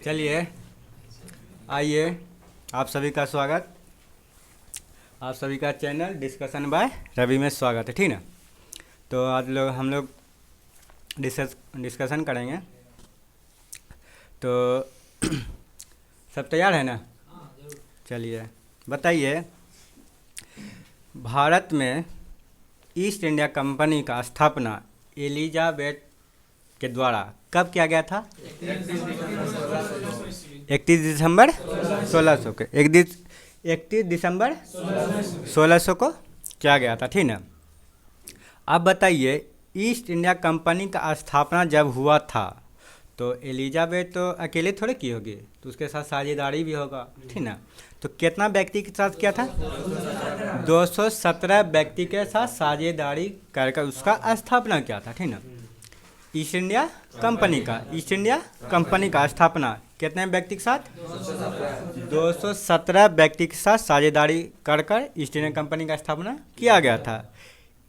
चलिए आइए, आप सभी का स्वागत। आप सभी का चैनल डिस्कशन बाय रवि में स्वागत है, ठीक ना। तो आज हम लोग डिस्कशन करेंगे। तो सब तैयार है ना? चलिए बताइए, भारत में ईस्ट इंडिया कंपनी का स्थापना एलिजाबेथ के द्वारा कब किया गया था? 31 दिसंबर 1600 के 31 दिसंबर 1600 को किया गया था, ठीक ना। अब बताइए, ईस्ट इंडिया कंपनी का स्थापना जब हुआ था तो एलिजाबेथ तो अकेले थोड़े की होगी, तो उसके साथ साझेदारी भी होगा, ठीक ना। तो कितना व्यक्ति के साथ किया था? 217 व्यक्ति के साथ साझेदारी कर उसका स्थापना किया था, ठीक ना। ईस्ट इंडिया कंपनी का स्थापना कितने व्यक्ति के साथ? 217 व्यक्ति के साथ साझेदारी कर ईस्ट इंडिया कंपनी का स्थापना किया गया था।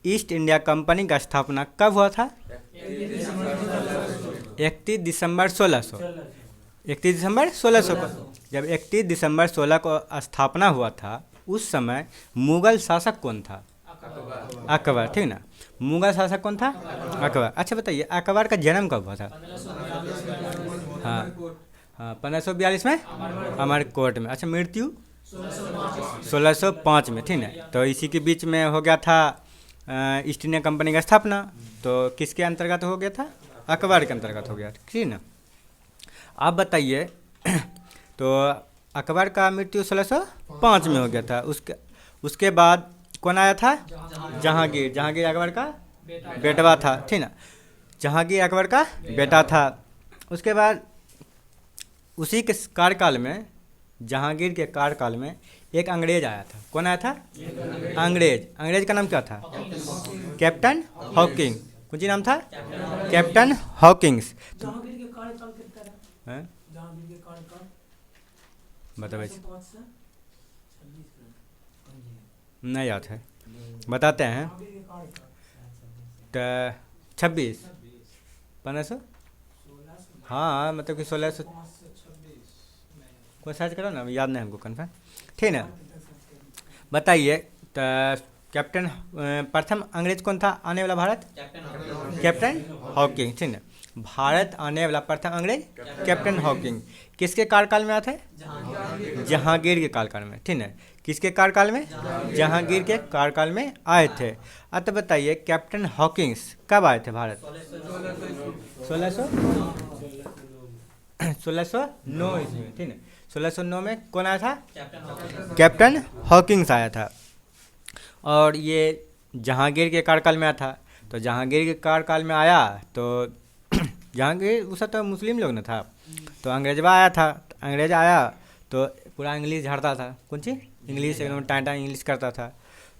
ईस्ट इंडिया कंपनी का स्थापना कब हुआ था? 31 दिसंबर 1600। 31 दिसंबर 1600 को, जब 31 दिसंबर 16 को स्थापना हुआ था, उस समय मुगल शासक कौन था? अकबर, ठीक ना। मुगल शासक कौन था? अकबर। अच्छा बताइए, अकबर का जन्म कब हुआ था? हाँ हाँ, 1542 में अमरकोट में। अच्छा, मृत्यु 1605 में, ठीक है। तो इसी के बीच में हो गया था ईस्ट इंडिया कंपनी का स्थापना। तो किसके अंतर्गत हो गया था? अकबर के अंतर्गत हो गया, ठीक ना। आप बताइए, तो अकबर का मृत्यु 1605 में हो गया था। उसके बाद कौन आया था? जहांगीर अकबर का बेटवा था, ठीक ना। जहांगीर अकबर का बेटा था। उसके बाद उसी के कार्यकाल में, जहांगीर के कार्यकाल में एक अंग्रेज आया था। कौन आया था? अंग्रेज का नाम क्या था? Captain Hawking. कौन सी नाम था? Captain Hawkings. बताइए, नहीं याद है, बताते हैं। तो 26 1500, हाँ मतलब कि 1600 कोई सर्च करो ना, याद नहीं हमको कन्फर्म, ठीक है। बताइए, तो कैप्टन प्रथम अंग्रेज कौन था आने वाला भारत? कैप्टन हॉकिंग, ठीक है। भारत आने वाला प्रथम अंग्रेज कैप्टन हॉकिंग किसके कार्यकाल में आया था? जहांगीर के कार्यकाल में, ठीक है। किसके कार्यकाल में? जहांगीर के कार्यकाल में आए थे। अब तो बताइए, कैप्टन हॉकिंग्स कब आए थे भारत? 1609 इसमें, ठीक है। 1609 में कौन आया था? कैप्टन हॉकिंग्स आया था। और ये जहांगीर के कार्यकाल में आया था। तो जहांगीर के कार्यकाल में आया तो जहांगीर उस तो मुस्लिम लोग ना था, तो अंग्रेजवा आया था। अंग्रेज आया तो पूरा इंग्लिश झाड़ता था। कौन सी इंग्लिश? एकदम टाइटा इंग्लिश करता था।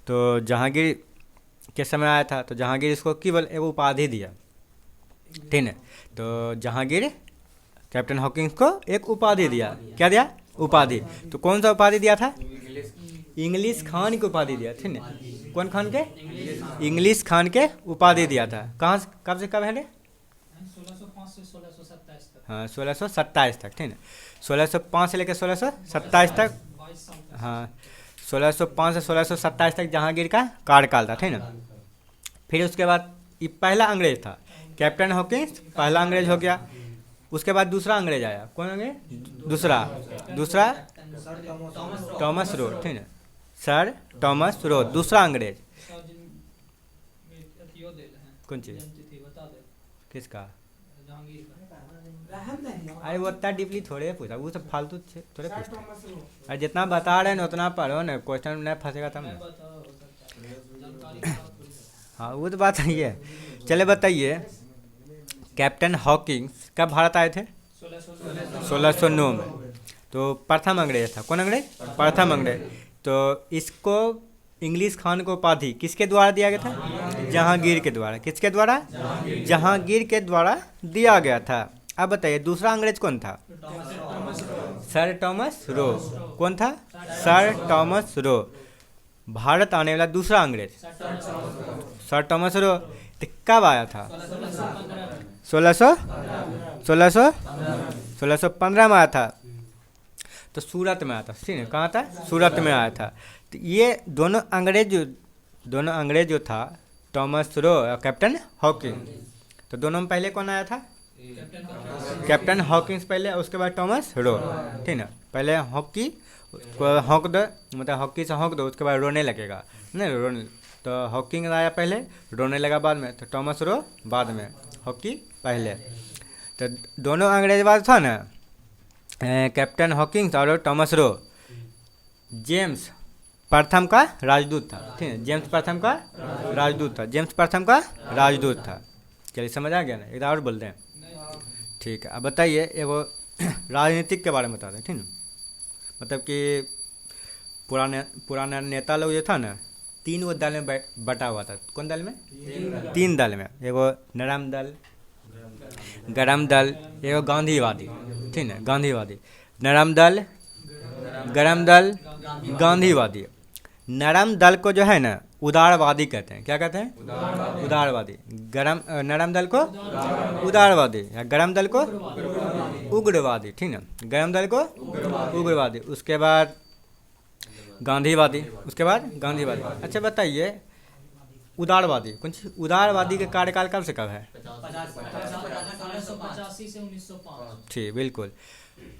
तो जहांगीर के समय आया था, तो जहांगीर इसको केवल एक उपाधि दिया, ठीक है। तो जहांगीर कैप्टन हॉकिंग्स को एक उपाधि दिया। क्या दिया? उपाधि। तो कौन सा उपाधि दिया था? इंग्लिश खान की उपाधि दिया, ठीक है। कौन खान के? इंग्लिश खान के उपाधि दिया था। कहाँ से कब से कब है? 1605 से 1627 तक। हाँ, 1627 तक, ठीक है। 1605 से लेकर 1627 तक, हाँ 1605 से 1627 तक जहांगीर का कार्यकाल था, ठीक है। फिर उसके बाद ये पहला अंग्रेज था, कैप्टन हॉकिंग्स पहला अंग्रेज हो गया। उसके बाद दूसरा अंग्रेज आया। कौन अंग्रेज? दूसरा थॉमस रो, ठीक है। सर थॉमस रो, दूसरा अंग्रेज। कौन चीज? किसका? अरे वो उतना डीपली थोड़े पूछा, वो सब फालतू थोड़े पूछता। अरे जितना बता रहे हैं उतना पढ़ो ना, क्वेश्चन नहीं फंसेगा तब ना। हाँ वो तो बात है। चले बताइए, कैप्टन हॉकिंग्स कब भारत आए थे? 1609 में। तो प्रथम अंग्रेज था। कौन अंग्रेज? प्रथम अंग्रेज। तो इसको इंग्लिश खान को उपाधि किसके द्वारा दिया गया था? जहांगीर के द्वारा। किसके द्वारा? जहांगीर के द्वारा दिया गया था। अब बताइए, दूसरा अंग्रेज कौन था? Sir Thomas Roe. कौन था? Sir Thomas Roe. भारत आने वाला दूसरा अंग्रेज सर थॉमस रो। तो कब आया था? 1600 1615 में आया था, तो सूरत में आया था, ठीक है, कहाँ था, सूरत में आया था। तो ये दोनों अंग्रेज जो था, थॉमस रो और कैप्टन हॉकिंग, तो दोनों में पहले कौन आया था, कैप्टन हॉकिंस पहले, उसके बाद थॉमस रो, ठीक है। पहले हॉकी को हॉक दो, मतलब हॉकी से हॉक दो, उसके बाद रोने लगेगा, नहीं रोने, तो हॉकिंग आया पहले, रोने लगा बाद में, तो थॉमस रो बाद में, हॉकी पहले। तो दोनों अंग्रेजवाद था ना, कैप्टन हॉकिंस और थॉमस रो, जेम्स प्रथम का राजदूत था, ठीक है, जेम्स प्रथम का राजदूत था, जेम्स प्रथम का राजदूत था। चलिए समझ आ गया ना, एक और बोल दें, ठीक है। अब बताइए एगो राजनीतिक के बारे में बता दें, ठीक है, मतलब कि पुराना नेता लोग जो था ना, 3 गो दल में बटा हुआ था। कौन दल में, 3 दल में, एगो नरम दल, गरम दल, एगो गांधीवादी, ठीक है, गांधीवादी, नरम दल, गरम दल, गांधीवादी। नरम दल को जो है ना उदारवादी कहते हैं, क्या कहते हैं, उदारवादी। नरम दल को उदारवादी, या गरम दल को उग्रवादी, ठीक है, गरम दल को उग्रवादी। उसके बाद गांधीवादी, उसके बाद गांधीवादी। अच्छा बताइए उदारवादी कौन सी, उदारवादी का कार्यकाल कब से कब है, 1885 से 1905। ठीक, बिल्कुल,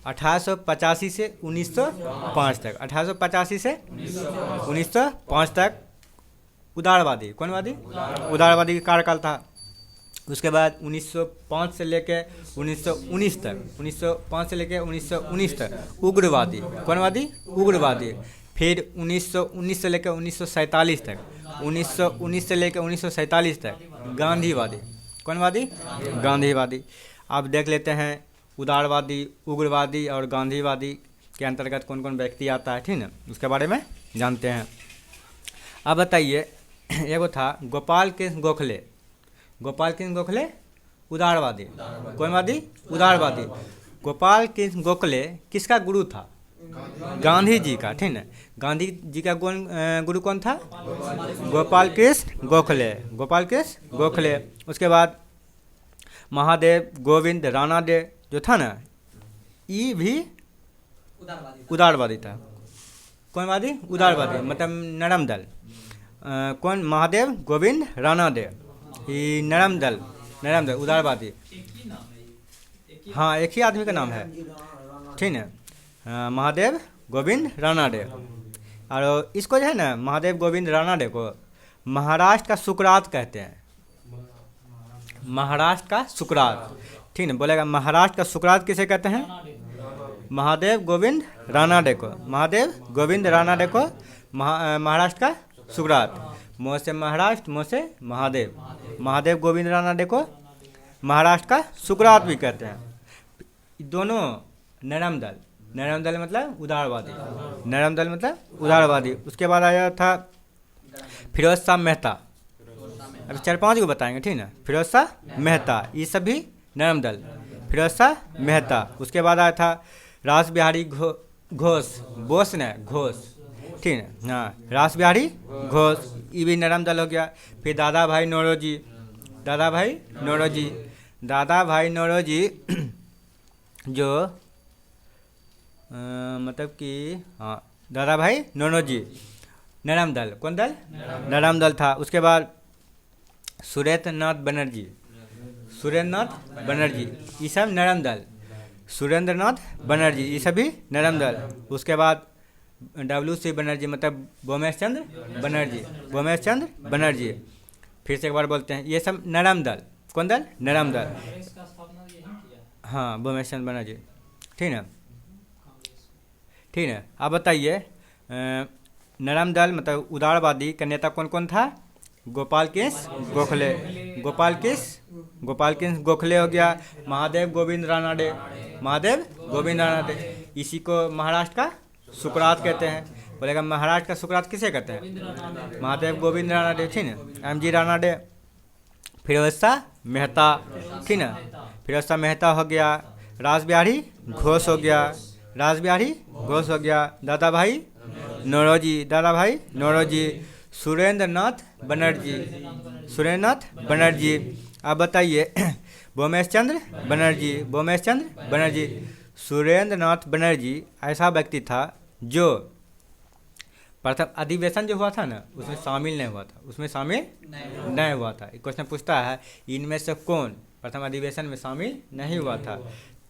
1885 से 1905 तक, 1885 से 1905 तक उदारवादी, कौन वादी, उदारवादी का कार्यकाल था। उसके बाद 1905 से लेकर 1919 तक, 1905 से लेकर 1919 तक उग्रवादी, कौन वादी, उग्रवादी। फिर 1919 से लेकर 1947 तक, 1919 से लेकर 1947 तक गांधीवादी, कौन वादी, गांधीवादी। अब देख लेते हैं उदारवादी, उग्रवादी और गांधीवादी के अंतर्गत कौन कौन व्यक्ति आता है, ठीक है, उसके बारे में जानते हैं। अब बताइए एगो था गोपाल कृष्ण गोखले, गोपाल कृष्ण गोखले उदारवादी, कौन वादी, उदारवादी। गोपाल कृष्ण गोखले किसका गुरु था, गांधी जी का, ठीक है, गांधी जी का गुरु कौन था, गोपाल कृष्ण गोखले, गोपाल कृष्ण गोखले। उसके बाद महादेव गोविंद रानाडे जो था ना, ये भी उदारवादी था, कौन वादी, उदारवादी, मतलब नरम दल। कौन, महादेव गोविंद रानाडे, ये नरम दल, उदारवादी। हाँ एक ही आदमी का नाम है, ठीक है, महादेव गोविंद रानाडे। और इसको जो है ना महादेव गोविंद रानाडे को महाराष्ट्र का सुकरात कहते हैं, महाराष्ट्र का सुकरात, ठीक है, बोलेगा महाराष्ट्र का सुकरात किसे कहते हैं, महादेव गोविंद रानाडे को, महादेव गोविंद रानाडे को महाराष्ट्र का सुकरात। मोह से महाराष्ट्र, मोह से महादेव, महादेव गोविंद रानाडे को महाराष्ट्र का सुकरात भी कहते हैं। दोनों नरम दल, नरम दल मतलब उदारवादी, नरम दल मतलब उदारवादी। उसके बाद आया था फिरोज शाह मेहता, अभी 4-5 को बताएंगे, ठीक है, फिरोज शाह मेहता, ये सभी नरम दल, फिरोज शाह मेहता। उसके बाद आया था रास बिहारी घोष, बोस ने घोष, ठीक है, हाँ रास बिहारी घोष, ये भी नरम दल हो गया। फिर दादा भाई नौरोजी, दादा भाई नौरोजी, दादा भाई नौरोजी जो मतलब कि हाँ दादा भाई नौरोजी नरम दल, कौन दल, नरम दल था। उसके बाद सुरेंद्र नाथ बनर्जी, सुरेंद्र नाथ बनर्जी, ये सब नरम दल, सुरेंद्र नाथ बनर्जी, ये सभी नरम दल। उसके बाद WC बनर्जी मतलब बोमेश चंद्र बनर्जी, बोमेश चंद्र बनर्जी। फिर से एक बार बोलते हैं, ये सब नरम दल, कौन दल, नरम दल, हाँ बोमेश चंद्र बनर्जी, ठीक है, ठीक है। अब बताइए नरम दल मतलब उदारवादी का नेता कौन कौन था, गोपाल कृष्ण गोखले, गोपाल कृष्ण गोखले हो गया। महादेव गोविंद रानाडे, महादेव गोविंद रानाडे, इसी को महाराष्ट्र का सुकरात कहते हैं। बोलेगा महाराष्ट्र का सुकरात किसे कहते हैं, महादेव गोविंद रानाडे, ठीक है, MG रानाडे। फिरोज शाह मेहता, ठीक है, फिरोज शाह मेहता हो गया। रास बिहारी घोष हो गया, रास बिहारी घोष हो गया। दादा भाई नौरोजी, दादा भाई नौरोजी। सुरेंद्र नाथ बनर्जी, सुरेंद्र नाथ बनर्जी। आप बताइए भूमेश चंद्र बनर्जी। सुरेंद्र नाथ बनर्जी ऐसा व्यक्ति था जो प्रथम अधिवेशन जो हुआ था ना उसमें शामिल नहीं हुआ था, नहीं हुआ था। क्वेश्चन पूछता है इनमें से कौन प्रथम अधिवेशन में शामिल नहीं हुआ था,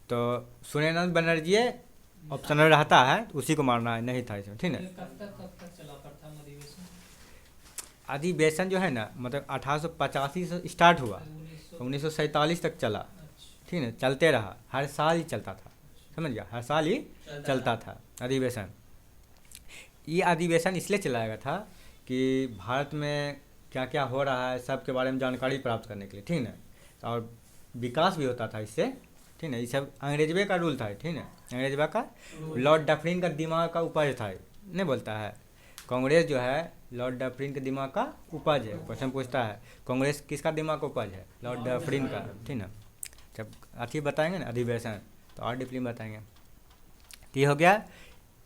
तो सुरेंद्र नाथ बनर्जी ऑप्शन रहता है, उसी को मारना है, नहीं था इसमें, ठीक है। कब तक चला प्रथम अधिवेशन? अधिवेशन जो है ना मतलब 1885 से स्टार्ट हुआ, 1947 तक चला, ठीक है। चलते रहा, हर साल ही चलता था, समझ गया, हर साल ही चलता था अधिवेशन। ये अधिवेशन इसलिए चलाया गया था कि भारत में क्या क्या हो रहा है सब के बारे में जानकारी प्राप्त करने के लिए, ठीक है। और विकास भी होता था इससे, ठीक है। ये सब अंग्रेजवे का रूल था, ठीक है, अंग्रेजवा का। लॉर्ड डफरिन का दिमाग का उपज था, नहीं बोलता है कांग्रेस जो है लॉर्ड डफरिन के दिमाग का उपज है। क्वेश्चन पूछता है कांग्रेस किसका दिमाग का उपज है, लॉर्ड डफरिन का, ठीक है। जब अथी बताएंगे ना अधिवेशन तो और डीपली बताएंगे। तो ये हो गया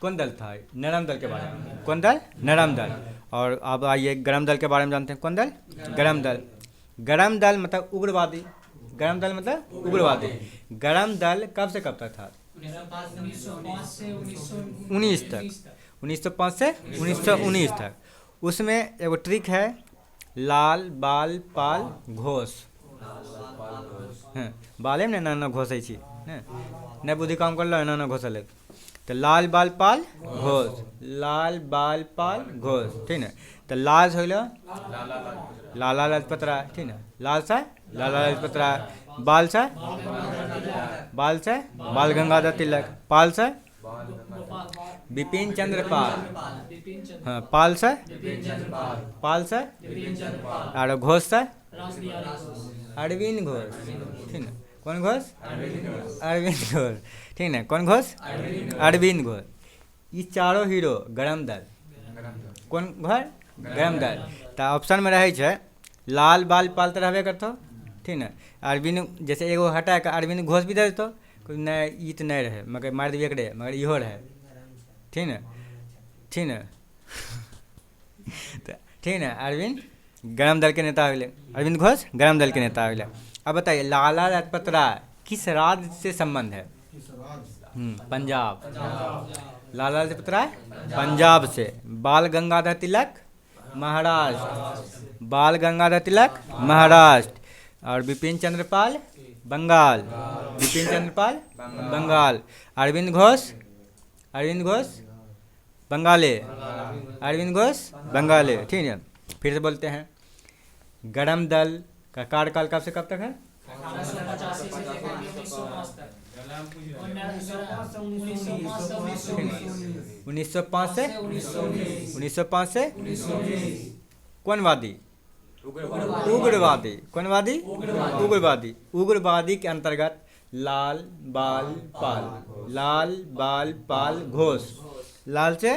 कौन दल था, नरम दल के बारे में। कौन दल? नरम दल। और अब आइए गरम दल के बारे में जानते हैं। कौन दल? गरम दल। गरम दल मतलब उग्रवादी, गरम दल मतलब उग्रवादी। गरम दल कब से कब तक था? 1905 से 19 तक, 1905 से 1919 तक। उसमें एगो ट्रिक है, लाल बाल पाल घोष। बाले में ना घोषै छी, नहीं बुद्धि काम कर लो, ना घोषल। तो लाल बाल पाल घोष, लाल बाल पाल घोष, ठीक है। तो लाल से लाला लाजपत राय, ठीक है। लाल से लाला लाजपत राय, बाल से बाल गंगाधर तिलक, पाल से बिपिन चंद्र पाल, हाँ पाल से और घोष से अरविंद घोष, ठीक है। कौन घोष? अरविंद घोष, ठीक है। कौन घोष? अरविंद घोष। ये चारों हीरो गरम दल। कौन घर? गरम दल। तो ऑप्शन में रहे छे लाल बाल पाल तो रहबे करतो, ठीक है। अरविंद जैसे एगो हटा के अरविंद घोष भी दे देतो, नहीं ई तो नहीं रहे, मगर मार दिए एकरे, मगर इहो रहे, ठीक है, ठीक है। तो ठीक है, अरविंद गरम दल के नेता हुए, अरविंद घोष गरम दल के नेता हुए। अब बताइए लाला लाजपत राय किस राज्य से संबंध है? पंजाब। लाला लाजपत राय पंजाब से। बाल गंगाधर तिलक महाराष्ट्र, बाल गंगाधर तिलक महाराष्ट्र। और बिपिन चंद्र पाल बंगाल, बिपिन चंद्र पाल बंगाल। अरविंद घोष बंगाली, अरविंद घोष बंगाली, ठीक है। फिर से बोलते हैं गरम दल का कार्यकाल कब से कब तक है? 1905 से 1919। कौन वादी? उग्रवादी। कौन वादी? उग्रवादी। उग्रवादी के अंतर्गत लाल बाल पाल घोष। लाल से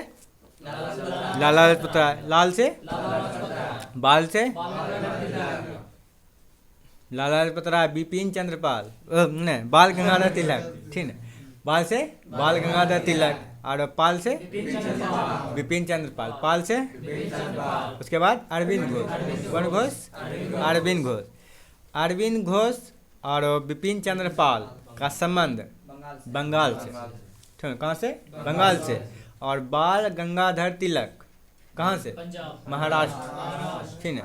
लाला लाजपत राय, लाल से बाल से लाला लाजपत राय, बिपिन चंद्र पाल, नहीं बाल गंगाधर तिलक, ठीक है। बाल से बाल गंगाधर तिलक और पाल से बिपिन चंद्र पाल, पाल से उसके बाद अरविंद घोष। कौन घोष? अरविंद घोष। अरविंद घोष और बिपिन चंद्र पाल का संबंध बंगाल से, ठीक है। कहाँ से? बंगाल से। और बाल गंगाधर तिलक कहाँ से? महाराष्ट्र, ठीक है।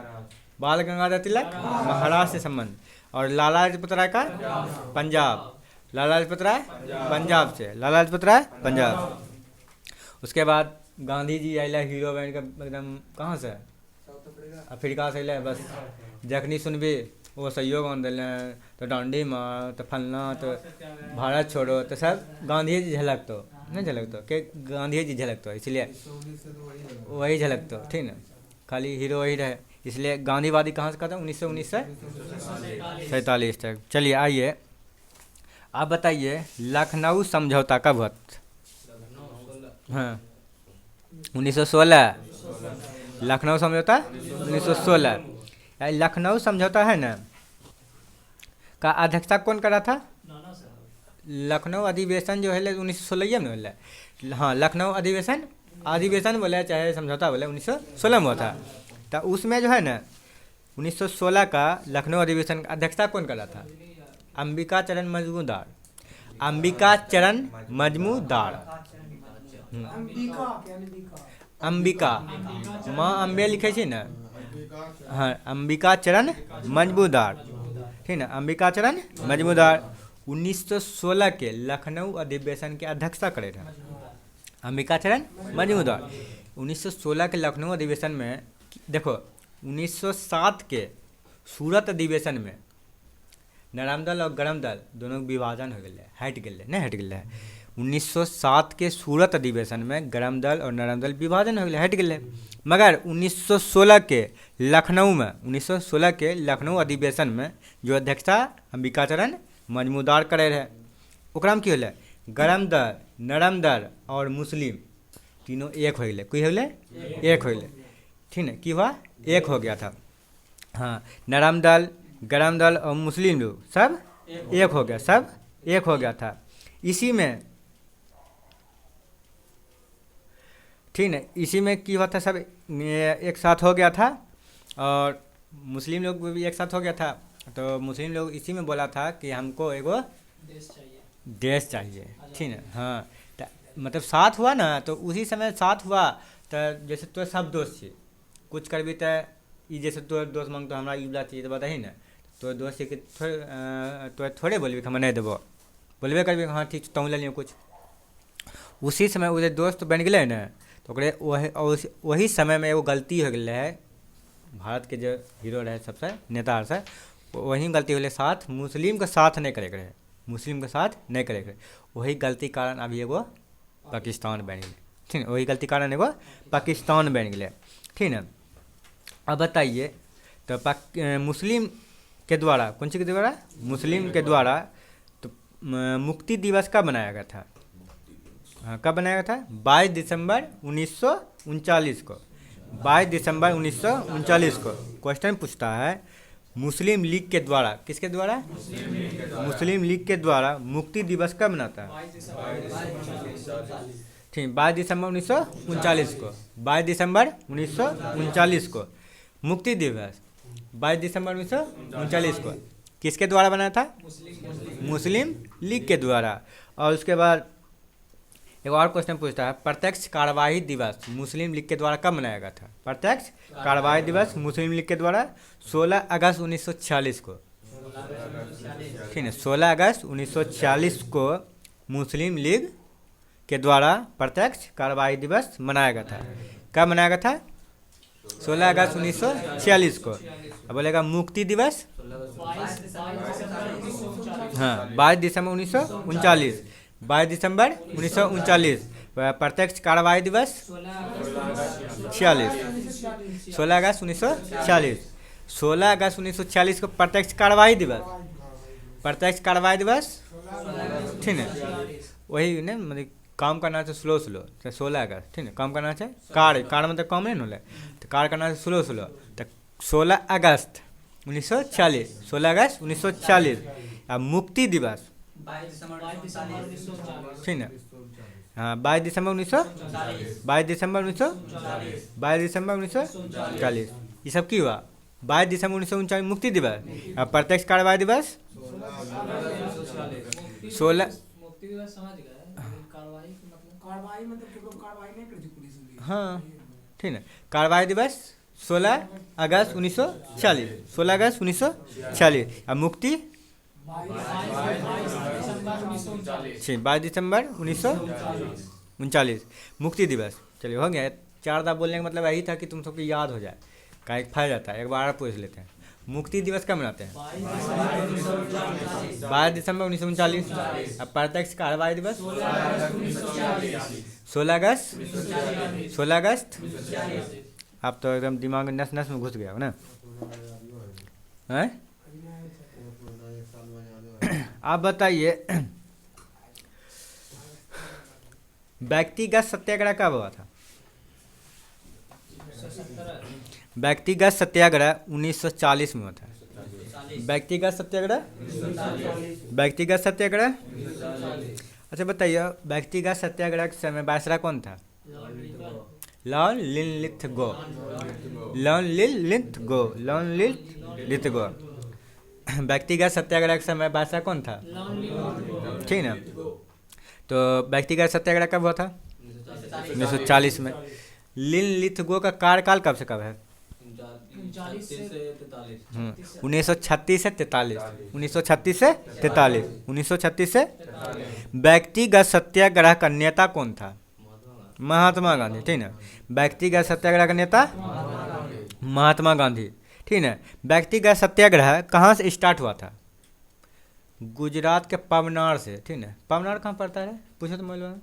बाल गंगाधर तिलक महाराष्ट्र से संबंध। और लाला लाजपत राय का पंजाब, लाला लाजपत राय पंजाब से, लाला लाजपत राय पंजाब। उसके बाद गांधी जी अल हीरो बन के एकदम कहाँ से? अफ्रीका से अल, बस जखनी सुनबी वो सहयोग आंदोलन तो डांडी मार तो फलना तो भारत छोड़ो तो सब गांधी जी झलक तो नहीं झलक तो के गांधी जी झलक तो, इसलिए वही झलक तो, ठीक है। खाली हीरो वही रहे, इसलिए गांधीवादी कहाँ से कहते हैं? 1919 से 47 तक। चलिए आइए आप बताइए लखनऊ समझौता कब हुआ? हाँ 1916। लखनऊ समझौता 1916। लखनऊ समझौता है ना का अध्यक्षता कौन कर रहा था? लखनऊ अधिवेशन जो है 1916 में होल। हाँ लखनऊ अधिवेशन बोले चाहे समझौता बोले 1916 में हुआ था। तो उसमें जो है ना 1916 का लखनऊ अधिवेशन का अध्यक्षता कौन कर रहा था? अंबिका चरण मजमूदार। अंबिका चरण मजमूदार। अंबिका माँ अम्बे लिखे छी ना, हाँ, अंबिका चरण मजमूदार, ठीक ना, अंबिका चरण मजमूदार 1916 के लखनऊ अधिवेशन के अध्यक्षता करे थे अंबिका चरण मजमूदार। 1916 के लखनऊ अधिवेशन में देखो 1907 के सूरत अधिवेशन में नरम दल और गरम दल दोनों विभाजन हो गए, हट गए, नहीं हट गए। 1907 के सूरत अधिवेशन में गरम दल और नरम दल विभाजन हो गए, हट गए। मगर 1916 के लखनऊ में 1916 के लखनऊ अधिवेशन में जो अध्यक्षता अंबिका चरण मजमूदार करे रहे, ओकरा में की होले? गरम दल, नरम दल और मुस्लिम तीनों एक हो गए। कोई हो गए? एक हो गए, ठीक है। की हुआ? एक हो गया था। हाँ, नरम दल, गरम दल और मुस्लिम लोग सब एक हो गया, सब एक हो गया था। इसी में, ठीक है, इसी में की हुआ था, सब एक साथ हो गया था और मुस्लिम लोग भी एक साथ हो गया था। तो मुस्लिम लोग इसी में बोला था कि हमको एगो देश चाहिए, ठीक है। हाँ, मतलब साथ हुआ ना, तो उसी समय साथ हुआ। तो जैसे तो सब दोस्त छे, कुछ करबी तो ई जैसे तो दोस्त मांग तो हमरा ई वाला चाहिए तो बताही ना, तो दोस्त के तो थोड़े बोलबी हम नहीं देबो, बोलबे करबी हाँ ठीक तुम ले लियो कुछ। उसी समय उधर दोस्त बन गए ना, तो ओकरे वही समय में एगो गलती हो गई है। भारत के जो हीरो रहे सबसे नेता से, वही गलती हो गई, साथ मुस्लिम के साथ नहीं करे रहे, मुस्लिम के साथ नहीं करे रहे। वही गलती कारण अभी एगो पाकिस्तान बन गए, ठीक है। वही गलती कारण एगो पाकिस्तान बन गए, ठीक है। अब बताइए, तो मुस्लिम के द्वारा, कौन सी के द्वारा? मुस्लिम के द्वारा तो मुक्ति दिवस कब बनाया गया था? हाँ, कब बनाया गया था? 22 दिसंबर 1939 को। 22 दिसंबर 1939 को क्वेश्चन पूछता है मुस्लिम लीग के द्वारा, किसके द्वारा? मुस्लिम लीग के द्वारा मुक्ति दिवस कब मनाता है? ठीक, 22 दिसंबर 1939 को। 22 दिसंबर 1939 को मुक्ति दिवस 22 दिसंबर 1939 को किसके द्वारा बनाया था? मुस्लिम लीग के द्वारा। और उसके बाद एक और क्वेश्चन पूछता है प्रत्यक्ष कार्यवाही दिवस मुस्लिम लीग के द्वारा कब मनाया गया था? प्रत्यक्ष कार्यवाही दिवस मुस्लिम लीग के द्वारा 16 अगस्त 1946 को, ठीक है। 16 अगस्त 1946 को मुस्लिम लीग के द्वारा प्रत्यक्ष कार्यवाही दिवस मनाया गया था। कब मनाया गया था? 16 अगस्त 1946 को। अब बोलेगा मुक्ति दिवस, हाँ, 22 दिसंबर 1939। 22 दिसंबर 1939 प्रत्यक्ष कार्यवाही दिवस 46, 16 अगस्त 1946। 16 अगस्त 1946 को प्रत्यक्ष कार्यवाही दिवस, प्रत्यक्ष कार्यवाही दिवस, ठीक है। वही ने मतलब काम करना चाहिए स्लो स्लो, तो 16 अगस्त, ठीक है। काम करना चाहिए कार्य मतलब काम नहीं होले, तो कार्य करना चाहिए स्लो स्लो। तो 16 अगस्त 1946, 16 अगस्त 1946 अब मुक्ति दिवस, ठीक है। हाँ, 22 दिसंबर 22 दिसंबर 1940 ये सब की हुआ? 22 दिसंबर 1939 मुक्ति दिवस और प्रत्यक्ष कार्यवाही दिवस 16। मुक्ति दिवस समझ गए, कार्रवाई मतलब केवल कार्रवाई नहीं करती पुलिस। हाँ, ठीक है। कार्यवाही दिवस 16 अगस्त 1940, 16 अगस्त 1940 और मुक्ति 22 दिसंबर 1939 मुक्ति दिवस। चलिए हो गया। 4 दफा बोलने का मतलब यही था कि तुम सबको याद हो जाए, का एक फायदा जाता है। एक बार पूछ लेते हैं मुक्ति दिवस कब मनाते हैं? 22 दिसंबर 1939। अब प्रत्यक्ष कार्यवाही दिवस 16 अगस्त 16 अगस्त। अब तो एकदम दिमाग में नस नस में घुस गया हो ना, हैं? आप बताइए व्यक्तिगत सत्याग्रह कब हुआ था? व्यक्तिगत सत्याग्रह 1940 में हुआ था। व्यक्तिगत सत्याग्रह, व्यक्तिगत सत्याग्रह। अच्छा बताइए व्यक्तिगत सत्याग्रह के समय वायसराय कौन था? लॉन लिन लिथ गो, लॉन लिन लिथ गो, लॉन लिन लिथ गो। व्यक्तिगत सत्याग्रह के समय बादशाह कौन था? ठीक ना। तो व्यक्तिगत सत्याग्रह कब हुआ था? 1940 में। लिन लिथ गो का कार्यकाल कब से कब है? 1936 से 43, 1936 से 43, 1936 से। व्यक्तिगत सत्याग्रह का नेता कौन था? महात्मा गांधी, ठीक ना। व्यक्तिगत सत्याग्रह का नेता महात्मा गांधी, ठीक है। व्यक्तिगत सत्याग्रह कहाँ से स्टार्ट हुआ था? गुजरात के पवनार से, ठीक है। पवनार कहाँ पड़ता है? पूछो तो मौलवी।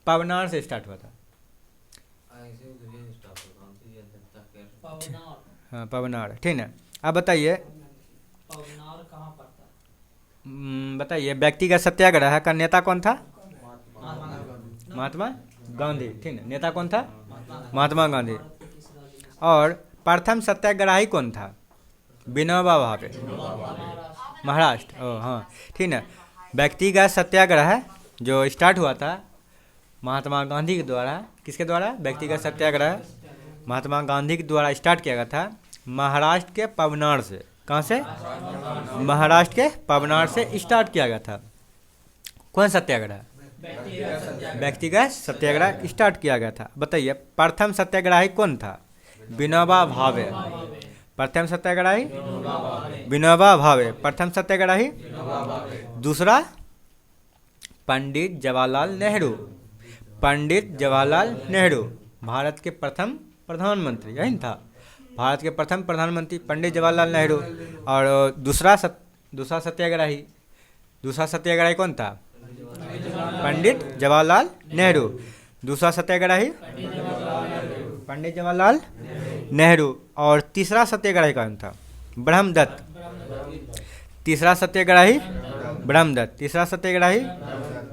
पवनार से स्टार्ट हुआ था। हाँ पवनार, ठीक है। अब बताइए, पवनार कहाँ पड़ता है? बताइए व्यक्तिगत सत्याग्रह का नेता कौन था? महात्मा गांधी, ठीक है। नेता कौन था? महात्मा गांधी। और प्रथम सत्याग्रही कौन था? विनोबा भावे, महाराष्ट्र। ओ हाँ, ठीक है। व्यक्तिगत सत्याग्रह जो स्टार्ट हुआ था महात्मा गांधी के द्वारा, किसके द्वारा? व्यक्तिगत सत्याग्रह महात्मा गांधी के द्वारा स्टार्ट किया गया था महाराष्ट्र के पवनार से। कहाँ से? महाराष्ट्र के पवनार से स्टार्ट किया गया था। कौन सत्याग्रह? व्यक्तिगत सत्याग्रह स्टार्ट किया गया था। बताइए प्रथम सत्याग्रही कौन था? विनोबा भावे। प्रथम सत्याग्रही विनोबा भावे, प्रथम सत्याग्रही। दूसरा पंडित जवाहरलाल नेहरू। पंडित जवाहरलाल नेहरू भारत के प्रथम प्रधानमंत्री, यही था। भारत के प्रथम प्रधानमंत्री पंडित जवाहरलाल नेहरू। और दूसरा सत्याग्रही कौन था? पंडित जवाहरलाल नेहरू। दूसरा सत्याग्रही पंडित जवाहरलाल नेहरू। और तीसरा सत्याग्रही कौन था? ब्रह्मदत्त। तीसरा सत्याग्रही ब्रह्मदत्त। तीसरा सत्याग्रही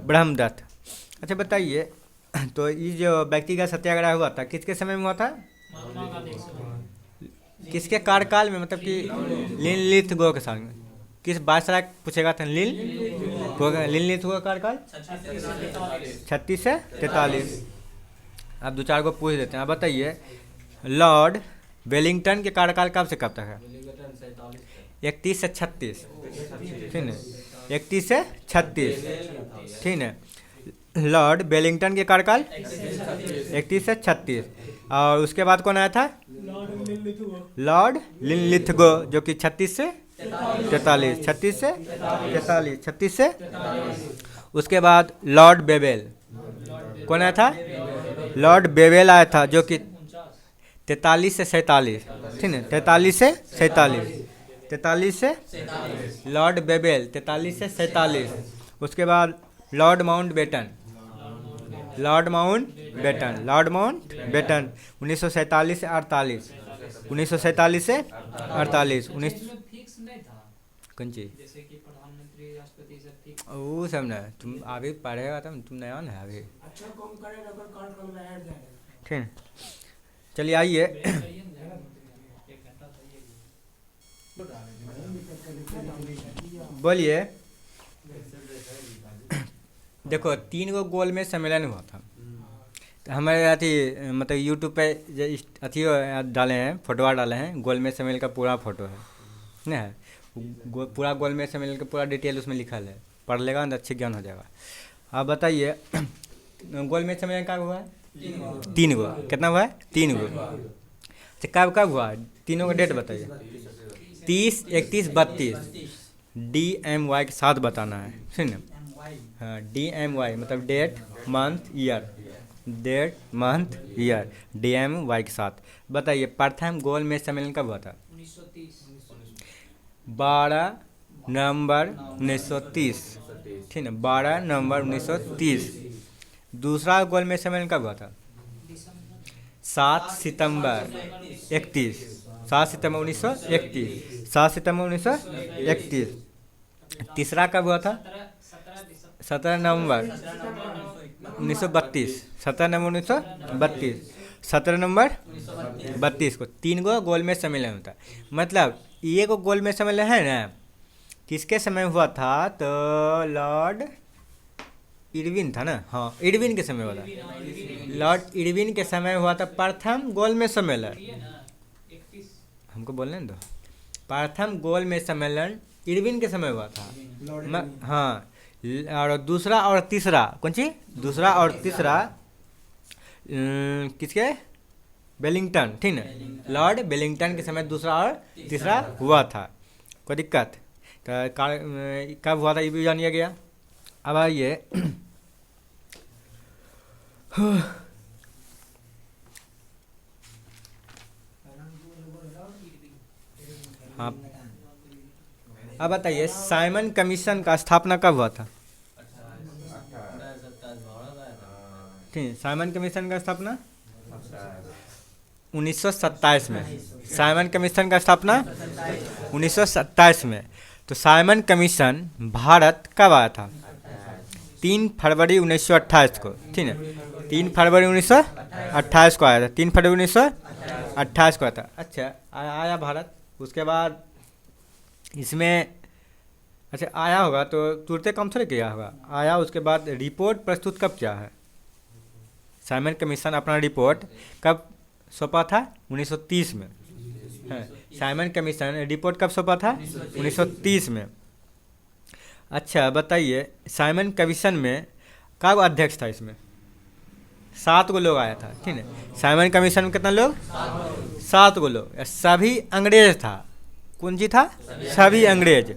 ब्रह्मदत्त। अच्छा बताइए, तो ये जो व्यक्तिगत सत्याग्रह हुआ था किसके समय में हुआ था? किसके कार्यकाल में? मतलब कि लिन लिथ गो के साल में। किस बादशाह पूछेगा था? लिन लिथ गो का कार्यकाल 36 से 43। अब दो चार को पूछ देते हैं। अब बताइए लॉर्ड वेलिंगटन के कार्यकाल कब से कब तक है? 31 से 36, ठीक है। 31 से 36, ठीक है। लॉर्ड वेलिंगटन के कार्यकाल 31 से 36। और उसके बाद कौन आया था? लॉर्ड लिनलिथगो, जो कि 36 से 43, 36 से 43, 36 से। उसके बाद लॉर्ड बेवेल, कौन आया था? लॉर्ड बेवेल आया था, जो कि 43 से 47, ठीक है। 43 से 47, 43 से लॉर्ड बेवेल, 43 से 47। उसके बाद लॉर्ड माउंटबेटन, लॉर्ड माउंटबेटन 1947 से 48, 1947 से 48, 19 फिक्स नहीं था कौन चीज? जैसे कि प्रधानमंत्री राष्ट्रपति सब फिक्स। वो सब ना तुम अभी पढ़ेगा तब, तुम नया ना अभी। अच्छा कम करे अगर कार्यकाल में ऐड जाए। ठीक, चलिए आइए। बोलिए। देखो 3 गो गोल में सम्मेलन हुआ था। तो हमारे अथी मतलब यूट्यूब पे अथी डाले हैं, फोटोआ डाले हैं। गोल में सम्मेलन का पूरा फोटो है ना, पूरा गोल में सम्मेलन का पूरा डिटेल उसमें लिखल है। पढ़ लेगा तो अच्छे ज्ञान हो जाएगा। आप बताइए गोल में सम्मेलन कब हुआ है? 3 गो। कितना हुआ है? 3 गो। अच्छा कब हुआ? तीनों का डेट बताइए। 30, 31, 32 DMY के साथ बताना है, ठीक है। हाँ DMY मतलब date month year, date month year DMY के साथ बताइए। प्रथम गोल में सम्मेलन कब हुआ था? 1930, 12 नवंबर 1930, ठीक है। 12 नवंबर 1930। दूसरा गोल में सम्मेलन कब हुआ था? 7 सितंबर 31, 7 सितंबर 1931, 7 सितंबर 1931। तीसरा कब हुआ था? 17 नवंबर 1932, 17 नवंबर 1932, 17 नवंबर 32 को 3 गो गोल में सम्मेलन होता है। मतलब ये को गोल में सम्मेलन है ना, किसके समय हुआ था? तो लॉर्ड इरविन था ना, हाँ इरविन के समय हुआ था। लॉर्ड इरविन के समय हुआ था प्रथम गोलमेज सम्मेलन। हमको बोलने दो। प्रथम गोलमेज सम्मेलन इरविन के समय हुआ था। हाँ, और दूसरा और तीसरा कौन सी? दूसरा और तीसरा किसके? वेलिंगटन, ठीक है, लॉर्ड वेलिंगटन के समय दूसरा और तीसरा हुआ था। कोई दिक्कत? तो कब हुआ था ये भी जानिए गया। अब आइए हाँ, अब बताइए साइमन कमीशन का स्थापना कब हुआ था? ठीक, साइमन कमीशन का स्थापना 1927 में। साइमन कमीशन का स्थापना 1927 में। तो साइमन कमीशन भारत कब आया था? 3 फरवरी 1928 को, ठीक है, 3 फरवरी 1928 को आया था। 3 फरवरी 1928 को आया था। अच्छा, आया भारत। उसके बाद इसमें अच्छा आया होगा तो तुरंत काम थोड़े किया होगा, आया। उसके बाद रिपोर्ट प्रस्तुत कब किया है? साइमन कमीशन अपना रिपोर्ट कब सौंपा था? 1930 में। है, साइमन कमीशन रिपोर्ट कब सौंपा था? 1930 में। अच्छा बताइए साइमन कमीशन में कब अध्यक्ष था? इसमें 7 गो लोग आया था, ठीक है। साइमन कमीशन में कितना लोग? 7 गो लोग। सभी अंग्रेज था। कौन जी था? सभी अंग्रेज।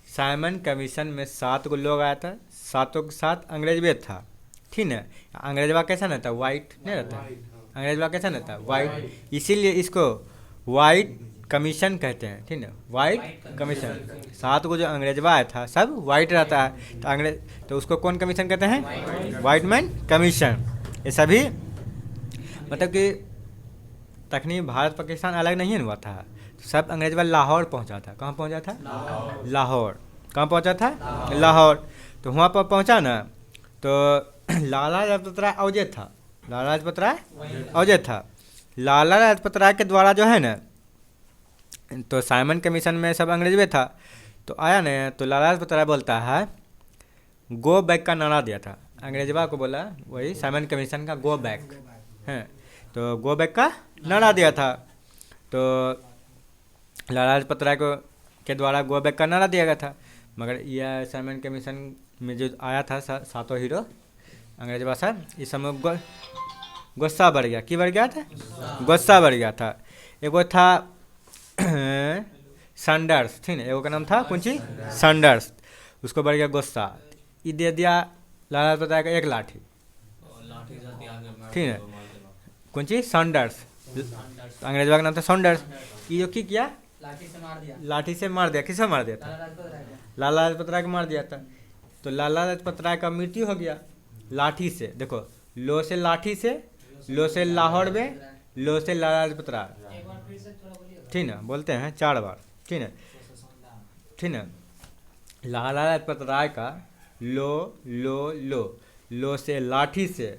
साइमन कमीशन में 7 गो लोग आया था, 7 के साथ अंग्रेज भी था, ठीक है। अंग्रेजवा कैसा नहीं था? वाइट नहीं रहता। अंग्रेजवा कैसा नहीं था? वाइट। इसीलिए इसको वाइट कमीशन कहते हैं, ठीक है, वाइट कमीशन। 7 को जो अंग्रेजवा आया था सब वाइट रहता है, तो अंग्रेज तो उसको कौन कमीशन कहते हैं? White man commission. ये सभी मतलब कि तखनी भारत पाकिस्तान अलग नहीं हुआ था, तो सब अंग्रेजवा लाहौर पहुंचा था। कहाँ पहुंचा था? लाहौर। कहाँ पहुंचा था? लाहौर। तो वहाँ पर पहुंचा ना, तो लाला लाजपत राय अवजेत था। लाला लाजपत राय अवजेत था। लाला लाजपत राय के द्वारा जो है ना, तो साइमन कमीशन में सब अंग्रेज में था, तो आया ना, तो लाला लाजपत राय बोलता है गो बैक का नारा दिया था। अंग्रेजवा को बोला, वही साइमन कमीशन का गो बैक है, तो गो बैक का नारा दिया था। तो लाला लाजपत राय को के द्वारा गो बैक का नारा दिया गया था। मगर यह साइमन कमीशन में जो आया था 7 हीरो अंग्रेजवा साहब, इस समय गुस्सा बढ़ गया। की बढ़ गया था? गुस्सा बढ़ गया था। एगो था सैंडर्स, ठीक है, एगो का नाम था कौन सी? सैंडर्स। उसको बढ़ गया गुस्सा, ये दे दिया लाला लाजपत राय का एक लाठी, ठीक है, कौन सी? सैंडर्स। अंग्रेजवा का नाम था सैंडर्स। ये की किया? लाठी से मार दिया। किसे मार दिया था? लाला लाजपत राय को मार दिया था। तो लाला लाजपत राय का मृत्यु हो गया लाठी से। देखो, लो से लाठी से, लो से लाहौर में, लो से लाला लाजपत राय, ठीक है, बोलते हैं 4 बार, ठीक है, ठीक है। लाला लाजपत राय का लो लो लो, लो से लाठी से,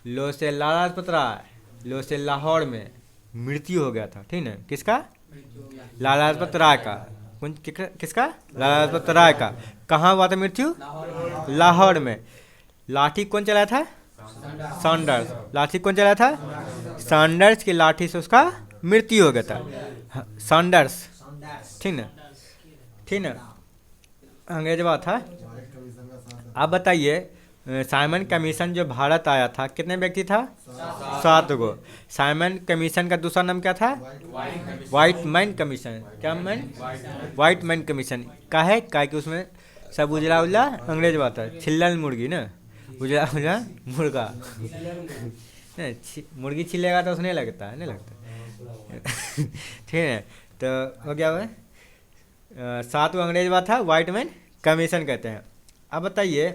लो से लाला लाजपत राय, लो से लाहौर में मृत्यु हो गया था, ठीक है। किसका? लाला लाजपत राय का। किसका? लाला लाजपत राय का। कहाँ हुआ था मृत्यु? लाहौर में। लाठी कौन चलाया था? सैंडर्स। लाठी कौन चलाया था? सैंडर्स की लाठी से उसका मृत्यु हो गया था। सैंडर्स, ठीक है, ठीक है, अंग्रेजवा था। अब बताइए साइमन कमीशन जो भारत आया था कितने व्यक्ति था? 7 गो। साइमन कमीशन का दूसरा नाम क्या था? White man commission. क्या मैन? White man commission. का है कि उसमें सब उजला उजला अंग्रेजवा था। छिल्लल मुर्गी ना, उजला उजला मुर्गा। मुर्गी छिलेगा तो उसने लगता है, नहीं लगता। ठीक है, तो हो गया वह 7 गो अंग्रेजवा था, वाइट मैन कमीशन कहते हैं। अब बताइए,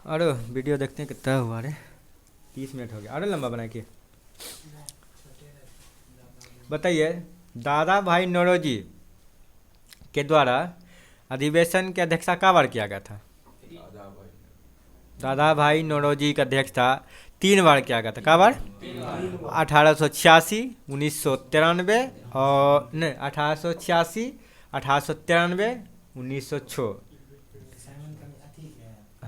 अरे वीडियो देखते हैं कितना हुआ रे, 30 मिनट हो गया, अरे लंबा बना के बताइए। दादा भाई नौरोजी के द्वारा अधिवेशन की अध्यक्षता कब बार किया गया था? दादा भाई नौरोजी का अध्यक्षता 3 बार किया गया था। कब बार? 1886, 1993 और नहीं 1886, 1893, 1906।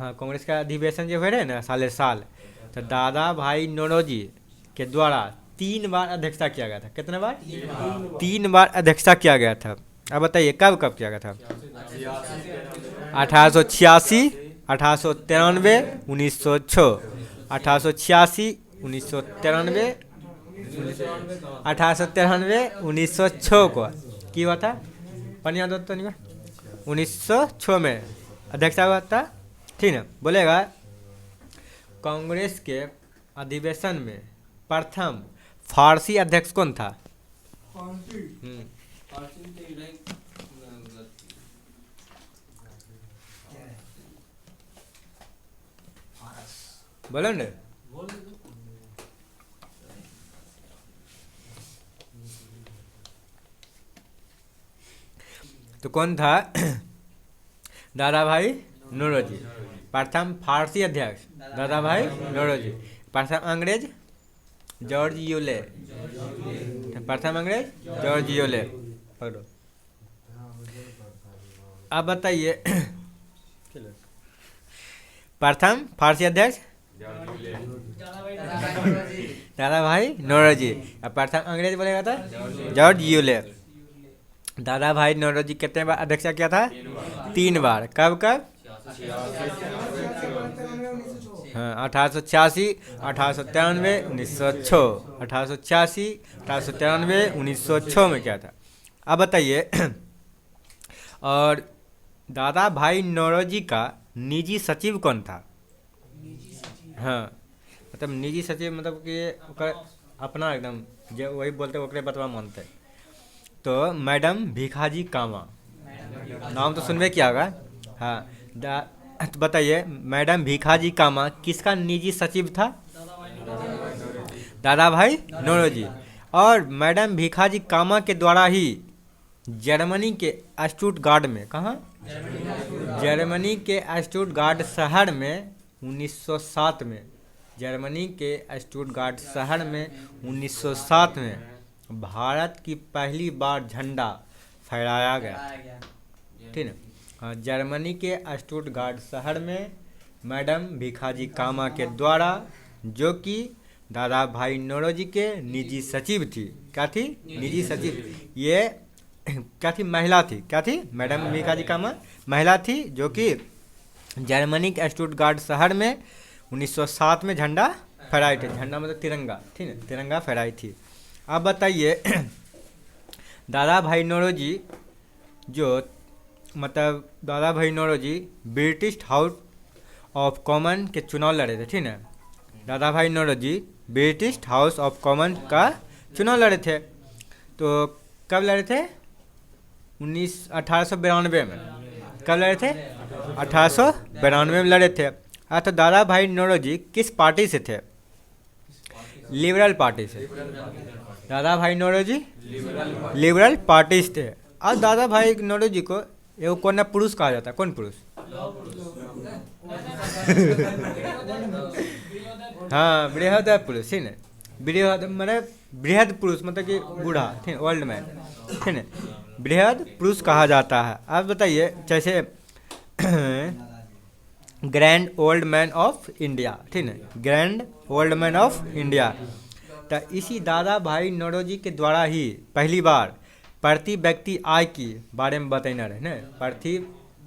हाँ कांग्रेस का अधिवेशन जो हुए रहे ना साले साल, तो दादा भाई नौरोजी के द्वारा 3 बार अध्यक्षता किया गया था। कितने बार? 3 बार अध्यक्षता किया गया था। अब बताइए कब कब किया गया था? 1886, 1893, 1906। 1886, 1993, 1893, 1906 को की हुआ था पनिया दो तो नहीं 1906 में अध्यक्षता हुआ था। ठीक है, बोलेगा कांग्रेस के अधिवेशन में प्रथम फारसी अध्यक्ष कौन था? बोलो ना। तो कौन था? दादा भाई नौरोजी प्रथम फारसी अध्यक्ष, दादा भाई नौरोजी। प्रथम अंग्रेज जॉर्ज यूले, प्रथम अंग्रेज जॉर्ज यूले। पकड़ो। अब बताइए प्रथम फारसी अध्यक्ष दादा भाई नौरोजी। अब प्रथम अंग्रेज बोलेगा था जॉर्ज यूले। दादा भाई नौरोजी कितने बार अध्यक्षता किया था? 3 बार। कब कब? हाँ 1886, 1893, 1906। 1886, 1893, 1906 में क्या था? अब बताइए और दादा भाई नौरोजी का निजी सचिव कौन था? हाँ मतलब निजी सचिव मतलब कि अपना एकदम जो वही बोलते ओकरे बतवा मानते। तो मैडम भिखाजी कामा, नाम तो सुनबे किया होगा। हाँ तो बताइए मैडम भिखाजी कामा किसका निजी सचिव था? दादा भाई नौरोजी। और मैडम भिखाजी कामा के द्वारा ही जर्मनी के स्टुटगार्ट में, कहाँ? जर्मनी के स्टुटगार्ट शहर में 1907 में, जर्मनी के स्टुटगार्ट शहर में 1907 में भारत की पहली बार झंडा फहराया गया। ठीक है, हाँ जर्मनी के स्टुटगार्ट शहर में मैडम भिखाजी कामा के द्वारा, जो कि दादा भाई नौरोजी के निजी सचिव थी। क्या थी? निजी सचिव। ये क्या थी? महिला थी। क्या थी? मैडम भिखाजी कामा महिला थी, जो कि जर्मनी के स्टुटगार्ट शहर में 1907 में झंडा फहराई थी। झंडा मतलब तिरंगा, ठीक है, तिरंगा फहराई थी। अब बताइए दादा भाई नौरोजी जो मतलब Dadabhai Naoroji British House of Common के चुनाव लड़े थे। ठीक है, Dadabhai Naoroji British House of Common का चुनाव लड़े थे। तो कब लड़े थे? 1892 में। कब लड़े थे? 1892 में लड़े थे। हाँ तो दादा भाई नौरोजी किस पार्टी से थे? लिबरल पार्टी से। दादा भाई नौरोजी लिबरल पार्टी से थे। और दादा भाई नौरोजी को एगो कौन पुरुष कहा जाता है? कौन पुरुष? हाँ बृहद पुरुष, ठीक है, बृहद मतलब बृहद पुरुष मतलब कि बूढ़ा, ठीक, ओल्ड मैन, ठीक है, बृहद पुरुष कहा जाता है। अब बताइए जैसे grand old man of India, ठीक है, grand old man of India. तो इसी दादा भाई नौरोजी के द्वारा ही पहली बार प्रति व्यक्ति आय के बारे में बताना रहे ना,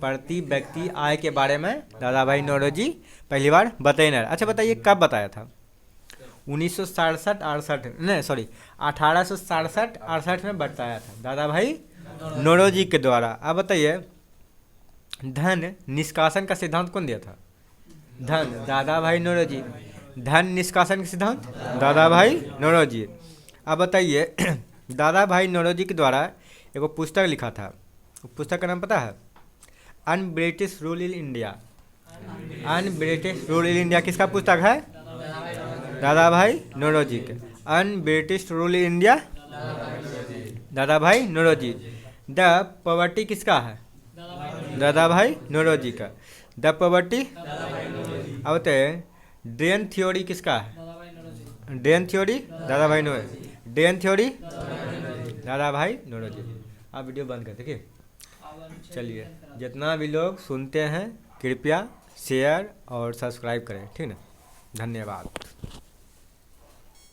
प्रति व्यक्ति आय के बारे में दादा भाई नौरोजी पहली बार बताना रहे। अच्छा बताइए कब बताया था? 1967-68 नहीं सॉरी 1867-68 में बताया था दादा भाई नौरोजी के द्वारा। अब बताइए धन निष्कासन का सिद्धांत कौन दिया था? दादा भाई नौरोजी। धन निष्कासन का सिद्धांत दादा भाई नौरोजी। अब बताइए दादा भाई नौरोजी के द्वारा एगो पुस्तक लिखा था, पुस्तक का नाम पता है? Un British rule in India. Un British rule in India किसका पुस्तक है? दादा भाई नौरोजी के। Un British rule in India दादा भाई नौरोजी। द पॉवर्टी किसका है? दादा भाई नौरोजी का। The poverty. अब बताए ड्रेन थ्योरी किसका है? ड्रेन थ्योरी दादा भाई नौरोजी। ड्रेन थ्योरी दादा भाई नौरोजी। आप वीडियो बंद कर देखिए। चलिए जितना भी लोग सुनते हैं कृपया शेयर और सब्सक्राइब करें, ठीक ना। धन्यवाद।